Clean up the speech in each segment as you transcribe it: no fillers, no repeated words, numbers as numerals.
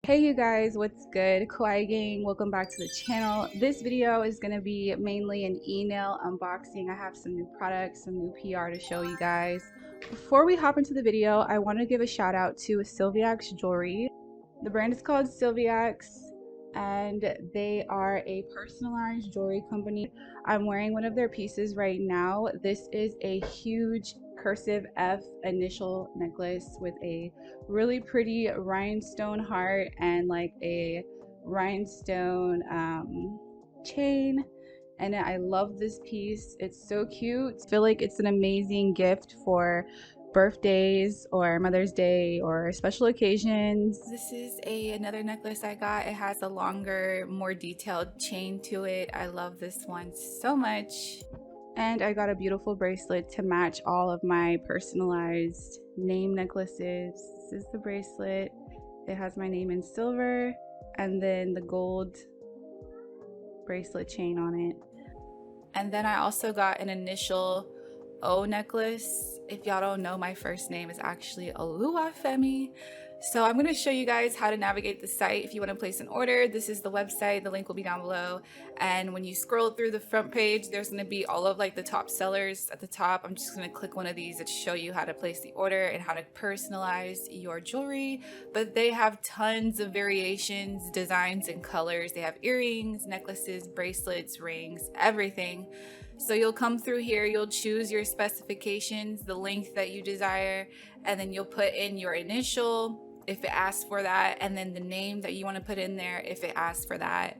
Hey you guys, what's good? Kawaii gang, welcome back to the channel. This video is going to be mainly an ENAIL unboxing. I have some new products, some new PR to show you guys. Before we hop into the video, I want to give a shout out to SILVIAX jewelry. The brand is called SILVIAX and they are a personalized jewelry company. I'm wearing one of their pieces right now. This is a huge cursive F initial necklace with a really pretty rhinestone heart and like a rhinestone chain. And I love this piece. It's so cute. I feel like it's an amazing gift for birthdays or Mother's Day or special occasions. This is another necklace I got. It has a longer, more detailed chain to it. I love this one so much. And I got a beautiful bracelet to match all of my personalized name necklaces. This is the bracelet. It has my name in silver and then the gold bracelet chain on it. And then I also got an initial O necklace. If y'all don't know, my first name is actually Oluwafemi. So I'm going to show you guys how to navigate the site if you want to place an order. This is the website. The link will be down below. And when you scroll through the front page, there's going to be all of like the top sellers at the top. I'm just going to click one of these to show you how to place the order and how to personalize your jewelry. But they have tons of variations, designs, and colors. They have earrings, necklaces, bracelets, rings, everything. So you'll come through here, you'll choose your specifications, the length that you desire, and then you'll put in your initial if it asks for that, and then the name that you want to put in there if it asks for that,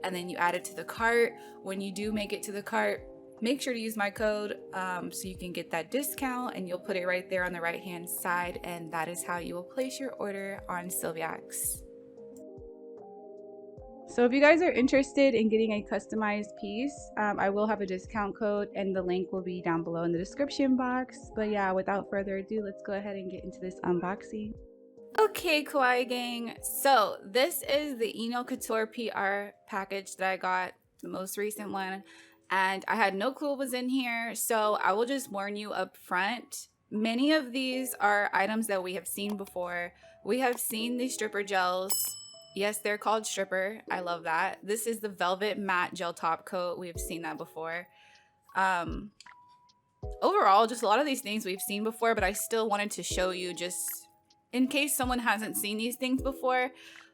and then you add it to the cart. When you do make it to the cart, make sure to use my code so you can get that discount, and you'll put it right there on the right hand side, and that is how you will place your order on SILVIAX. So if you guys are interested in getting a customized piece, I will have a discount code and the link will be down below in the description box. But yeah, without further ado, let's go ahead and get into this unboxing. Okay, Kawaii gang. So this is the Ino Couture PR package that I got, the most recent one. And I had no clue what was in here. So I will just warn you up front. Many of these are items that we have seen before. We have seen these stripper gels. Yes, they're called stripper. I love that. This is the velvet matte gel top coat. We've seen that before. Overall, just a lot of these things we've seen before, but I still wanted to show you just in case someone hasn't seen these things before.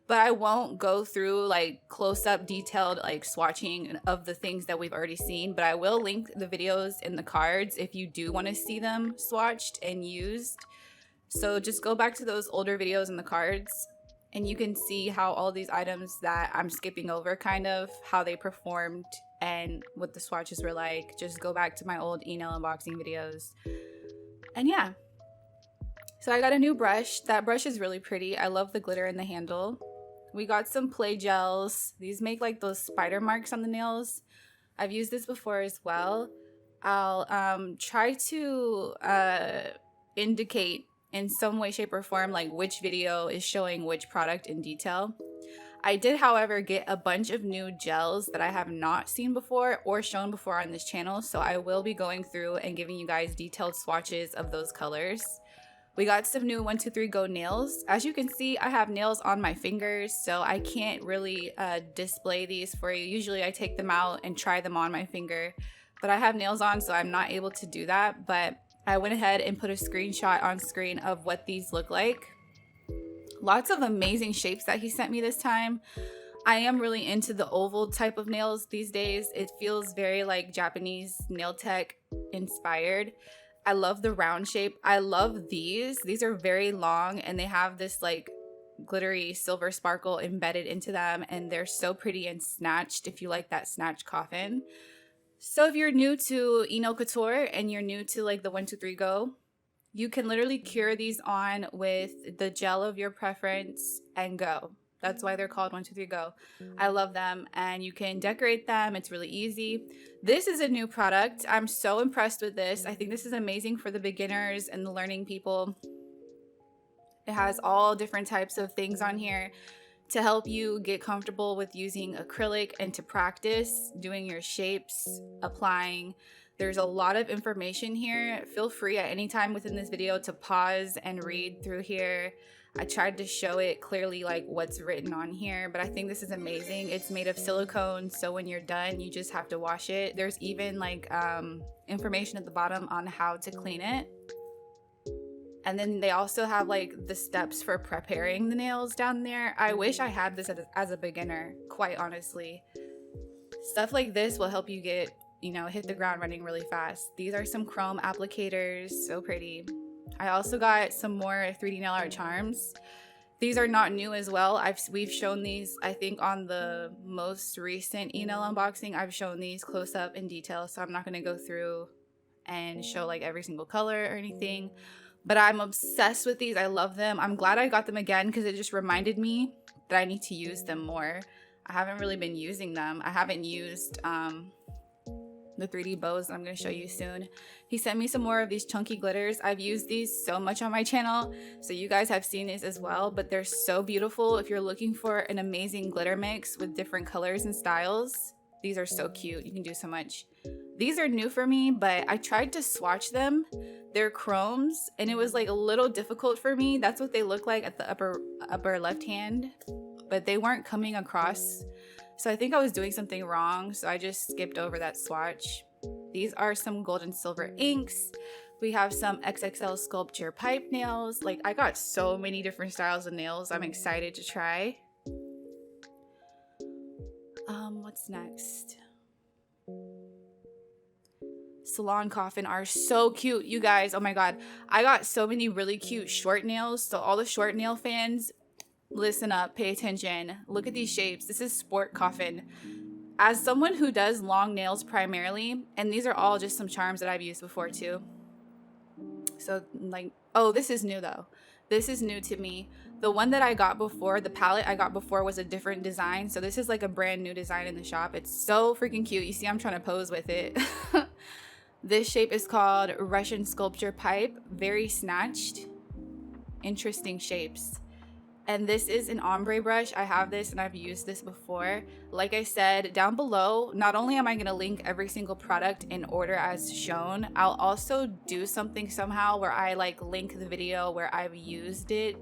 But I won't go through like close-up detailed like swatching of the things that we've already seen, but I will link the videos in the cards if you do want to see them swatched and used. So just go back to those older videos in the cards and you can see how all these items that I'm skipping over, kind of how they performed and what the swatches were like. Just go back to my old ENAIL unboxing videos. And yeah, so I got a new brush. That brush is really pretty. I love the glitter in the handle. We got some play gels. These make like those spider marks on the nails. I've used this before as well. I'll try to indicate in some way, shape, or form like which video is showing which product in detail. I did, however, get a bunch of new gels that I have not seen before or shown before on this channel, so I will be going through and giving you guys detailed swatches of those colors. We got some new 123 Go nails. As you can see, I have nails on my fingers, so I can't really display these for you. Usually I take them out and try them on my finger, but I have nails on, so I'm not able to do that. But I went ahead and put a screenshot on screen of what these look like. Lots of amazing shapes that he sent me this time. I am really into the oval type of nails these days. It feels very like Japanese nail tech inspired. I love the round shape. I love these. These are very long and they have this like glittery silver sparkle embedded into them, and they're so pretty and snatched if you like that snatch coffin. So if you're new to Ino Couture and you're new to like the 123 Go, you can literally cure these on with the gel of your preference and go. That's why they're called 123 Go. I love them, and you can decorate them. It's really easy. This is a new product. I'm so impressed with this. I think this is amazing for the beginners and the learning people. It has all different types of things on here to help you get comfortable with using acrylic and to practice doing your shapes, applying. There's a lot of information here. Feel free at any time within this video to pause and read through here. I tried to show it clearly like what's written on here, but I think this is amazing. It's made of silicone, so when you're done, you just have to wash it. There's even like information at the bottom on how to clean it. And then they also have like the steps for preparing the nails down there. I wish I had this as a beginner, quite honestly. Stuff like this will help you get, you know, hit the ground running really fast. These are some chrome applicators, so pretty. I also got some more 3D nail art charms. These are not new as well. We've shown these, I think, on the most recent ENAIL unboxing. I've shown these close up in detail, so I'm not going to go through and show like every single color or anything. But I'm obsessed with these. I love them. I'm glad I got them again because it just reminded me that I need to use them more. I haven't really been using them. I haven't used the 3D bows that I'm going to show you soon. He sent me some more of these chunky glitters. I've used these so much on my channel, so you guys have seen these as well, but they're so beautiful. If you're looking for an amazing glitter mix with different colors and styles, these are so cute. You can do so much. These are new for me, but I tried to swatch them. They're chromes, and it was like a little difficult for me. That's what they look like at the upper left hand, but they weren't coming across. So I think I was doing something wrong, so I just skipped over that swatch. These are some gold and silver inks. We have some XXL sculpture pipe nails. Like, I got so many different styles of nails I'm excited to try. What's next? Salon coffin are so cute, you guys. Oh my god, I got so many really cute short nails. So all the short nail fans, listen up, pay attention. Look at these shapes. This is sport coffin. As someone who does long nails primarily, and these are all just some charms that I've used before too. So like, oh, this is new though. This is new to me. The one that I got before, the palette I got before, was a different design. So this is like a brand new design in the shop. It's so freaking cute. You see, I'm trying to pose with it. This shape is called Russian sculpture pipe. Very snatched. Interesting shapes. And this is an ombre brush. I have this and I've used this before. Like I said, down below, not only am I going to link every single product in order as shown, I'll also do something somehow where I like link the video where I've used it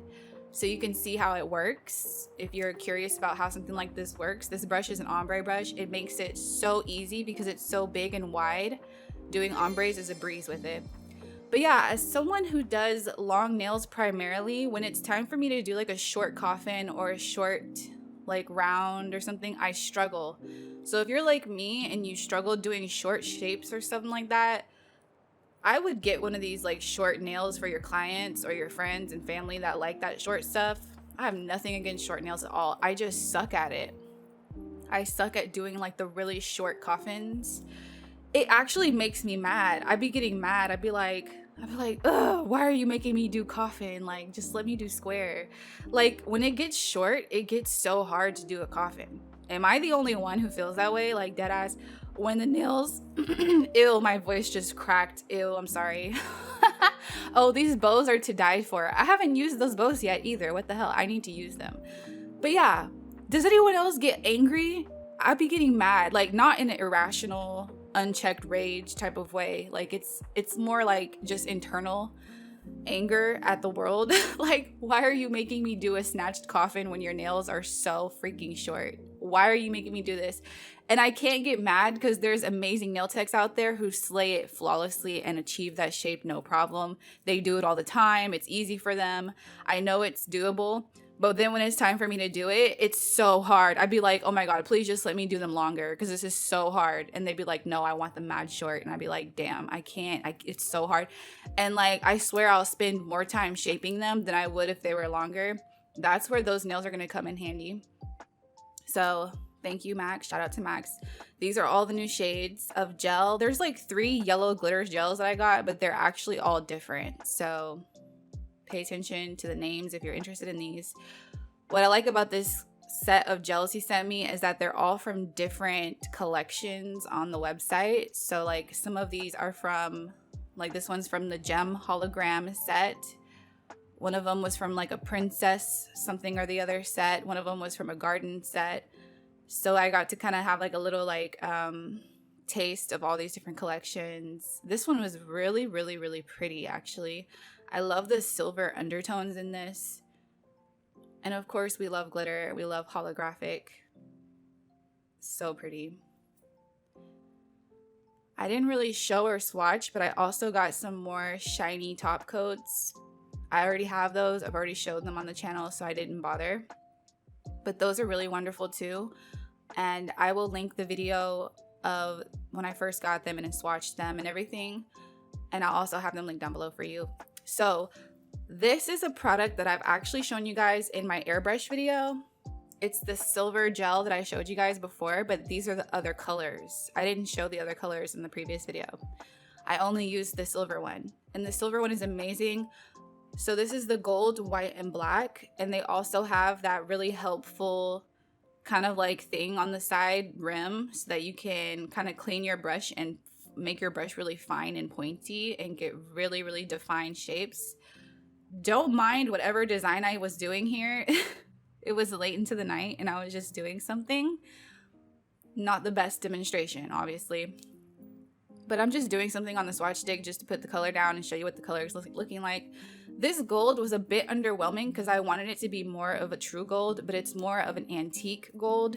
so you can see how it works. If you're curious about how something like this works, this brush is an ombre brush. It makes it so easy because it's so big and wide. Doing ombres is a breeze with it. But yeah, as someone who does long nails primarily, when it's time for me to do like a short coffin or a short like round or something, I struggle. So if you're like me and you struggle doing short shapes or something like that, I would get one of these like short nails for your clients or your friends and family that like that short stuff. I have nothing against short nails at all. I just suck at it. I suck at doing like the really short coffins. It actually makes me mad. I'd be getting mad. I'd be like, ugh, why are you making me do coffin? Like, just let me do square. Like, when it gets short, it gets so hard to do a coffin. Am I the only one who feels that way? Like, dead ass. When the nails, ew, my voice just cracked. Ew, I'm sorry. Oh, these bows are to die for. I haven't used those bows yet either. What the hell? I need to use them. But yeah, does anyone else get angry? I'd be getting mad. Like, not in an irrational, unchecked rage type of way. Like, it's more like just internal anger at the world. Like, why are you making me do a snatched coffin when your nails are so freaking short? Why are you making me do this? And I can't get mad because there's amazing nail techs out there who slay it flawlessly and achieve that shape no problem. They do it all the time. It's easy for them. I know it's doable. But then when it's time for me to do it, it's so hard. I'd be like, oh my God, please just let me do them longer because this is so hard. And they'd be like, no, I want them mad short. And I'd be like, damn, I can't. It's so hard. And like, I swear I'll spend more time shaping them than I would if they were longer. That's where those nails are going to come in handy. So thank you, Max. Shout out to Max. These are all the new shades of gel. There's like 3 yellow glitter gels that I got, but they're actually all different. So pay attention to the names if you're interested in these. What I like about this set of gels he sent me is that they're all from different collections on the website. So like some of these are from, like this one's from the Gem hologram set. One of them was from like a princess something or the other set. One of them was from a garden set. So I got to kind of have like a little like taste of all these different collections. This one was really, really, really pretty actually. I love the silver undertones in this. And of course, we love glitter. We love holographic. So pretty. I didn't really show or swatch, but I also got some more shiny top coats. I already have those. I've already showed them on the channel, so I didn't bother. But those are really wonderful too. And I will link the video of when I first got them and swatched them and everything. And I'll also have them linked down below for you. So this is a product that I've actually shown you guys in my airbrush video. It's the silver gel that I showed you guys before, but these are the other colors. I didn't show the other colors in the previous video. I only used the silver one, and the silver one is amazing. So this is the gold, white, and black, and they also have that really helpful kind of like thing on the side rim so that you can kind of clean your brush and make your brush really fine and pointy and get really, really defined shapes. Don't mind whatever design I was doing here. It was late into the night and I was just doing something. Not the best demonstration, obviously. But I'm just doing something on the swatch stick just to put the color down and show you what the color is looking like. This gold was a bit underwhelming because I wanted it to be more of a true gold, but it's more of an antique gold.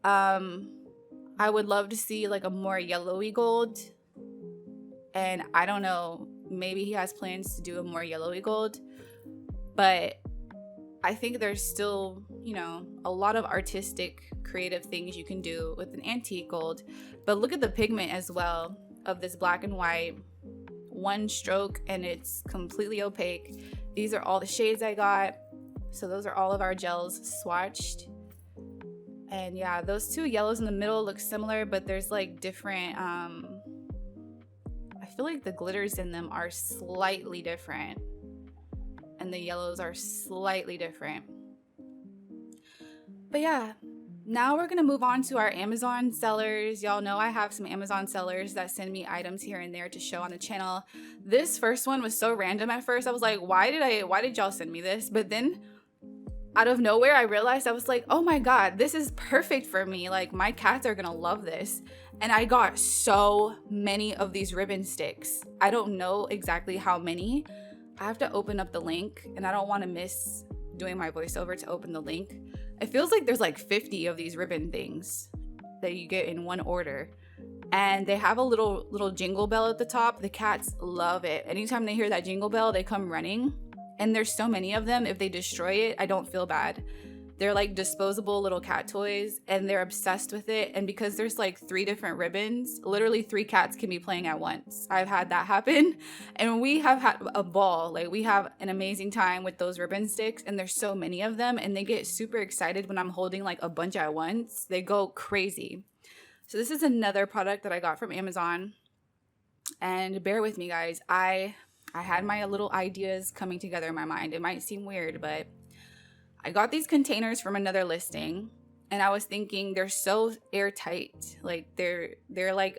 I would love to see like a more yellowy gold. And I don't know, maybe he has plans to do a more yellowy gold. But I think there's still, you know, a lot of artistic, creative things you can do with an antique gold. But look at the pigment as well of this black and white. One stroke and it's completely opaque. These are all the shades I got. So those are all of our gels swatched. And yeah, those two yellows in the middle look similar, but there's like different, I feel like the glitters in them are slightly different. And the yellows are slightly different. But yeah, now we're gonna move on to our Amazon sellers. Y'all know I have some Amazon sellers that send me items here and there to show on the channel. This first one was so random at first. I was like, why did y'all send me this? But then out of nowhere, I realized, I was like, oh my God, this is perfect for me. Like my cats are gonna love this. And I got so many of these ribbon sticks. I don't know exactly how many. I have to open up the link and I don't want to miss doing my voiceover to open the link. It feels like there's like 50 of these ribbon things that you get in one order. And they have a little jingle bell at the top. The cats love it. Anytime they hear that jingle bell, they come running. And there's so many of them. If they destroy it, I don't feel bad. They're like disposable little cat toys and they're obsessed with it. And because there's like 3 different ribbons, literally 3 cats can be playing at once. I've had that happen and we have had a ball. Like we have an amazing time with those ribbon sticks and there's so many of them and they get super excited when I'm holding like a bunch at once. They go crazy. So this is another product that I got from Amazon. And bear with me guys. I had my little ideas coming together in my mind. It might seem weird, but I got these containers from another listing and I was thinking they're so airtight. Like they're like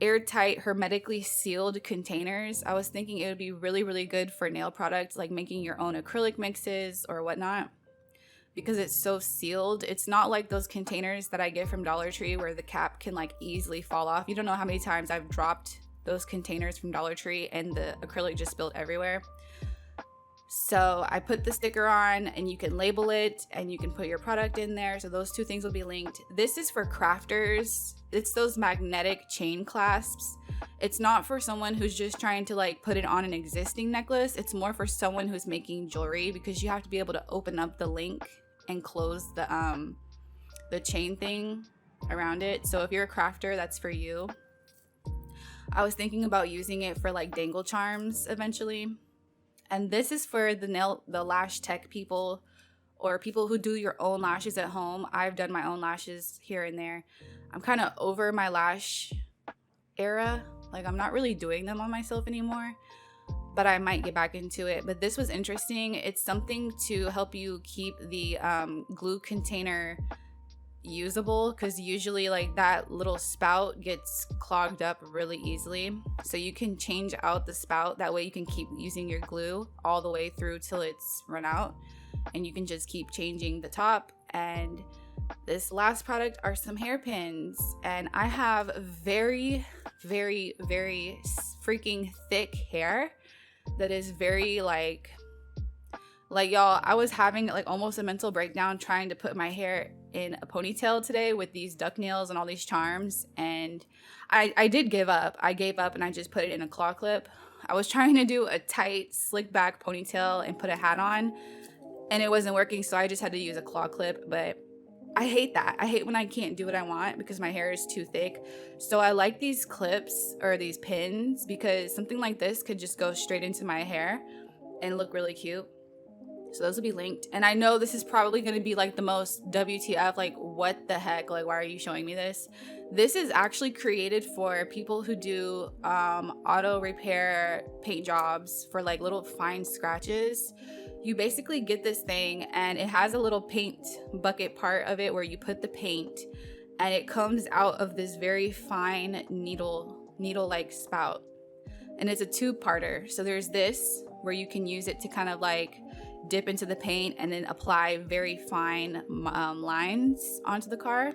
airtight, hermetically sealed containers. I was thinking it would be really, really good for nail products, like making your own acrylic mixes or whatnot, because it's so sealed. It's not like those containers that I get from Dollar Tree where the cap can like easily fall off. You don't know how many times I've dropped those containers from Dollar Tree and the acrylic just spilled everywhere. So I put the sticker on and you can label it and you can put your product in there. So those 2 things will be linked. This is for crafters. It's those magnetic chain clasps. It's not for someone who's just trying to like put it on an existing necklace. It's more for someone who's making jewelry because you have to be able to open up the link and close the chain thing around it. So if you're a crafter, that's for you. I was thinking about using it for like dangle charms eventually. And this is for the lash tech people or people who do your own lashes at home. I've done my own lashes here and there. I'm kind of over my lash era. Like I'm not really doing them on myself anymore, but I might get back into it. But this was interesting. It's something to help you keep the glue container usable, because usually like that little spout gets clogged up really easily. So you can change out the spout. That way you can keep using your glue all the way through till it's run out, and you can just keep changing the top. And this last product are some hairpins, and I have very, very, very freaking thick hair that is very like Like, y'all, I was having like almost a mental breakdown trying to put my hair in a ponytail today with these duck nails and all these charms, and I did give up. I gave up and I just put it in a claw clip. I was trying to do a tight slick back ponytail and put a hat on, and it wasn't working, so I just had to use a claw clip. But I hate that. I hate when I can't do what I want because my hair is too thick. So I like these clips or these pins because something like this could just go straight into my hair and look really cute. So those will be linked. And I know this is probably going to be like the most WTF, like what the heck, like why are you showing me this? This is actually created for people who do auto repair paint jobs for like little fine scratches. You basically get this thing and it has a little paint bucket part of it where you put the paint, and it comes out of this very fine needle like spout, and it's a two-parter. So there's this where you can use it to kind of like dip into the paint and then apply very fine lines onto the car.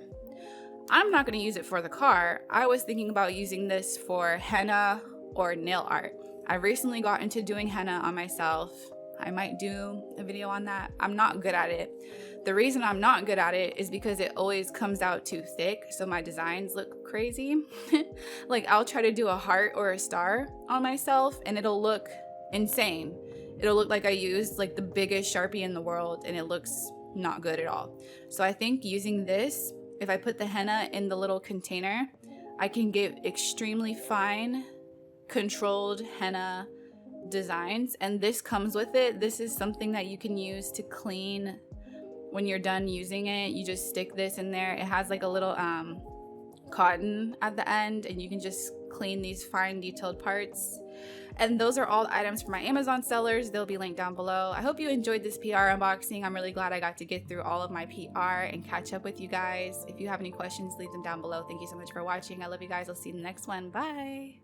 I'm not going to use it for the car. I was thinking about using this for henna or nail art. I recently got into doing henna on myself. I might do a video on that. I'm not good at it. The reason I'm not good at it is because it always comes out too thick, so my designs look crazy. Like, I'll try to do a heart or a star on myself and it'll look insane. It'll look like I used like the biggest Sharpie in the world, and it looks not good at all. So I think using this, if I put the henna in the little container, I can get extremely fine, controlled henna designs, and this comes with it. This is something that you can use to clean when you're done using it. You just stick this in there. It has like a little cotton at the end, and you can just clean these fine detailed parts. And those are all the items for my Amazon sellers. They'll be linked down below. I hope you enjoyed this PR unboxing. I'm really glad I got to get through all of my PR and catch up with you guys. If you have any questions, leave them down below. Thank you so much for watching. I love you guys. I'll see you in the next one. Bye.